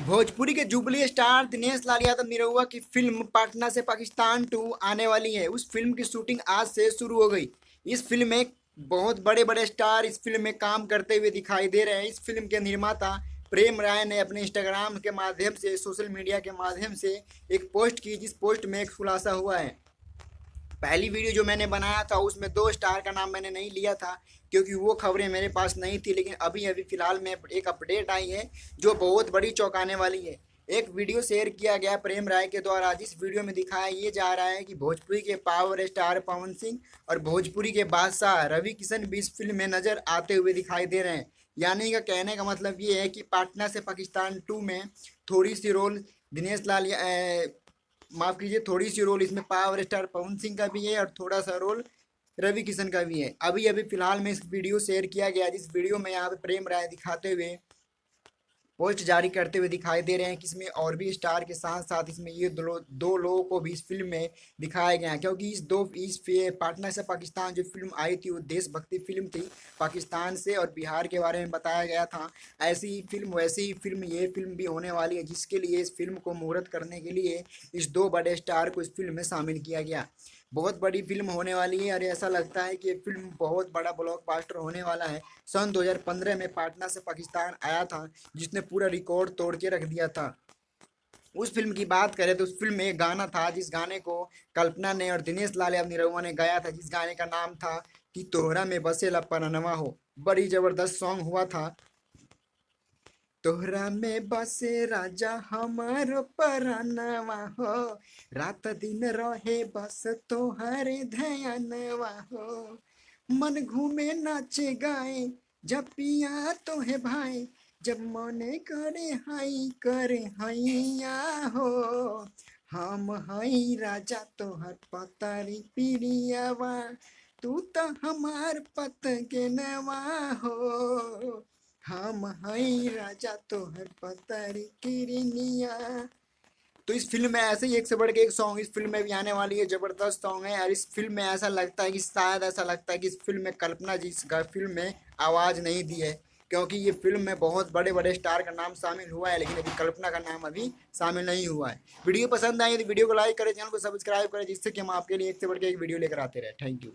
भोजपुरी के jubilee star Dinesh Lal Yadav Nirahua की film Patna से पाकिस्तान 2 आने वाली है। उस फिल्म की शूटिंग आज से शुरू हो गई। इस फिल्म में बहुत बड़े बड़े स्टार इस फिल्म में काम करते हुए दिखाई दे रहे हैं। इस फिल्म के निर्माता प्रेम राय ने अपने इंस्टाग्राम के माध्यम से, सोशल मीडिया के माध्यम से एक पोस्ट की, जिस पोस्ट में एक खुलासा हुआ है। पहली वीडियो जो मैंने बनाया था उसमें 2 स्टार का नाम मैंने नहीं लिया था, क्योंकि वो खबरें मेरे पास नहीं थी। लेकिन अभी अभी फ़िलहाल में एक अपडेट आई है जो बहुत बड़ी चौंकाने वाली है। एक वीडियो शेयर किया गया प्रेम राय के द्वारा, जिस वीडियो में दिखाया ये जा रहा है कि भोजपुरी के पावर स्टार पवन सिंह और भोजपुरी के बादशाह रवि किशन भी इस फिल्म में नज़र आते हुए दिखाई दे रहे हैं। यानी का कहने का मतलब ये है कि पाटना से पाकिस्तान 2 में थोड़ी सी रोल दिनेश लाल माफ़ कीजिए, थोड़ी सी रोल इसमें पावर स्टार पवन सिंह का भी है और थोड़ा सा रोल रवि किशन का भी है। अभी अभी फिलहाल में इस वीडियो शेयर किया गया, जिस वीडियो में यहाँ पे प्रेम राय दिखाते हुए पोस्ट जारी करते हुए दिखाई दे रहे हैं कि इसमें और भी स्टार के साथ साथ इसमें ये दो लोगों को भी इस फिल्म में दिखाया गया है। क्योंकि इस पाटना से पाकिस्तान जो फिल्म आई थी वो देशभक्ति फिल्म थी। पाकिस्तान से और बिहार के बारे में बताया गया था। ऐसी ही फिल्म, वैसी ही फिल्म ये फिल्म भी होने वाली है, जिसके लिए इस फिल्म को मुहूर्त करने के लिए इस 2 बड़े स्टार को इस फिल्म में शामिल किया गया। बहुत बड़ी फिल्म होने वाली है और ऐसा लगता है कि ये फिल्म बहुत बड़ा ब्लॉकबस्टर होने वाला है। सन 2015 में पाटना से पाकिस्तान आया था, जिसने पूरा रिकॉर्ड तोड़ के रख दिया था। उस फिल्म की बात करें तो उस फिल्म में एक गाना था, जिस गाने को कल्पना ने और दिनेश लाल यादव निरहुआ ने गाया था, जिस गाने का नाम था कि तोहरा में बसेला परनवा हो। बड़ी जबरदस्त सॉन्ग हुआ था। तोहरा में बसे राजा हमारो परनवा हो, रात दिन रहे बस तोहरे ध्यानवा हो। मन घूमे नाचे गाए जब पिया तो है भाई, जब मने करे हाई करे हैया हो। हम हई राजा तोहर पतरी पिरियावा, तू तो हमार पत के नवा हो। हम हई राजा तोहर पतरी किरनिया। तो इस फिल्म में ऐसे ही एक से बढ़ के एक सॉन्ग इस फिल्म में भी आने वाली है। जबरदस्त सॉन्ग है और इस फिल्म में ऐसा लगता है कि शायद ऐसा लगता है कि इस फिल्म में कल्पना जी इस फिल्म में आवाज़ नहीं दी है, क्योंकि ये फिल्म में बहुत बड़े बड़े स्टार का नाम शामिल हुआ है, लेकिन अभी कल्पना का नाम अभी शामिल नहीं हुआ है। वीडियो पसंद आई तो वीडियो को लाइक करें, चैनल को सब्सक्राइब करें, जिससे कि हम आपके लिए एक से बढ़ के एक वीडियो लेकर आते रहे। Thank you.